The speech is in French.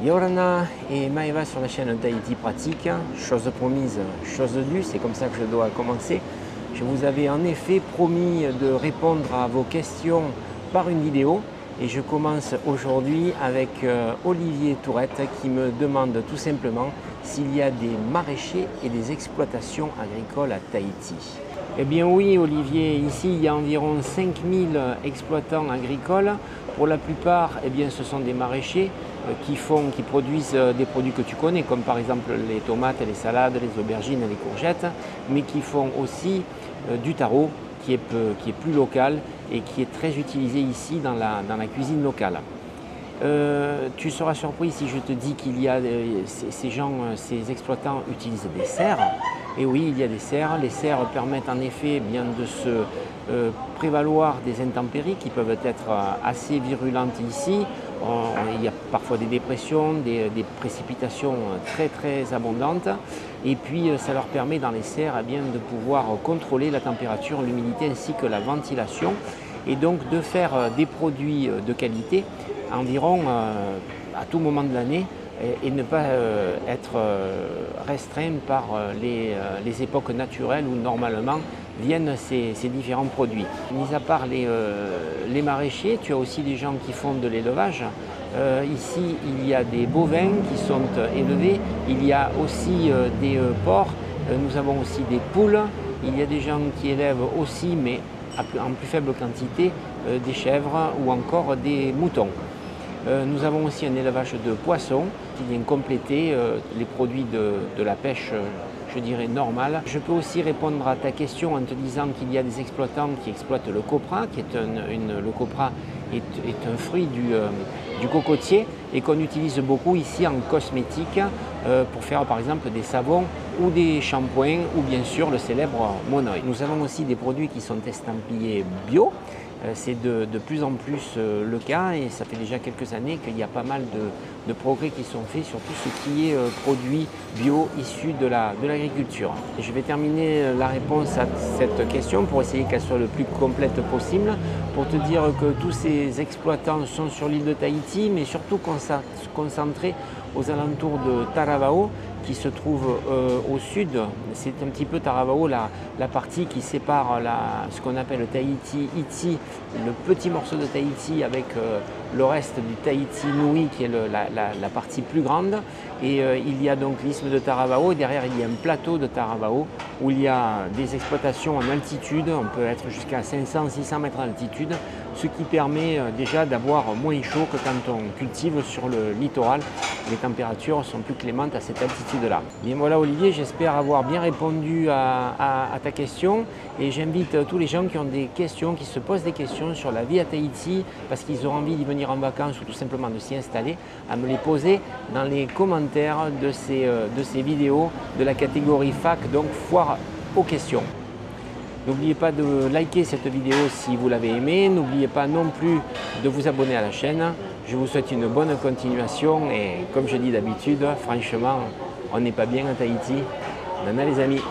Yorana et Maeva sur la chaîne Tahiti Pratique. Chose promise, chose due, c'est comme ça que je dois commencer. Je vous avais en effet promis de répondre à vos questions par une vidéo et je commence aujourd'hui avec Olivier Tourette qui me demande tout simplement s'il y a des maraîchers et des exploitations agricoles à Tahiti. Eh bien oui Olivier, ici il y a environ 5000 exploitants agricoles. Pour la plupart, eh bien, ce sont des maraîchers qui produisent des produits que tu connais, comme par exemple les tomates, les salades, les aubergines, les courgettes, mais qui font aussi du taro qui est plus local et qui est très utilisé ici dans la cuisine locale. Tu seras surpris si je te dis qu'il y a ces exploitants utilisent des serres. Et oui, il y a des serres. Les serres permettent en effet bien de se prévaloir des intempéries qui peuvent être assez virulentes ici. Il y a parfois des dépressions, des précipitations très abondantes. Et puis ça leur permet dans les serres bien, de pouvoir contrôler la température, l'humidité ainsi que la ventilation. Et donc de faire des produits de qualité environ à tout moment de l'année et ne pas être restreint par les époques naturelles où normalement viennent ces différents produits. Mis à part les maraîchers, tu as aussi des gens qui font de l'élevage. Ici, il y a des bovins qui sont élevés, il y a aussi des porcs, nous avons aussi des poules, il y a des gens qui élèvent aussi, mais en plus faible quantité, des chèvres ou encore des moutons. Nous avons aussi un élevage de poissons qui vient compléter les produits de la pêche, je dirais, normale. Je peux aussi répondre à ta question en te disant qu'il y a des exploitants qui exploitent le copra, le copra est un fruit du cocotier et qu'on utilise beaucoup ici en cosmétique pour faire par exemple des savons ou des shampoings ou bien sûr le célèbre Monoi. Nous avons aussi des produits qui sont estampillés bio. C'est de plus en plus le cas et ça fait déjà quelques années qu'il y a pas mal de progrès qui sont faits sur tout ce qui est produits bio issus de l'agriculture. Je vais terminer la réponse à cette question pour essayer qu'elle soit le plus complète possible, pour te dire que tous ces exploitants sont sur l'île de Tahiti, mais surtout concentrés aux alentours de Taravao, qui se trouve au sud. C'est un petit peu Taravao, la partie qui sépare ce qu'on appelle Tahiti Iti, le petit morceau de Tahiti avec le reste du Tahiti Nui qui est la partie plus grande. Et il y a donc l'isthme de Taravao et derrière il y a un plateau de Taravao où il y a des exploitations en altitude, on peut être jusqu'à 500-600 mètres d'altitude, ce qui permet déjà d'avoir moins chaud que quand on cultive sur le littoral. Les températures sont plus clémentes à cette altitude-là. Bien voilà Olivier, j'espère avoir bien répondu à ta question et j'invite tous les gens qui ont des questions, qui se posent des questions sur la vie à Tahiti parce qu'ils ont envie d'y venir en vacances ou tout simplement de s'y installer, à me les poser dans les commentaires de ces vidéos de la catégorie fac, donc foire aux questions. N'oubliez pas de liker cette vidéo si vous l'avez aimée. N'oubliez pas non plus de vous abonner à la chaîne. Je vous souhaite une bonne continuation et comme je dis d'habitude, franchement, on n'est pas bien à Tahiti. Nana les amis.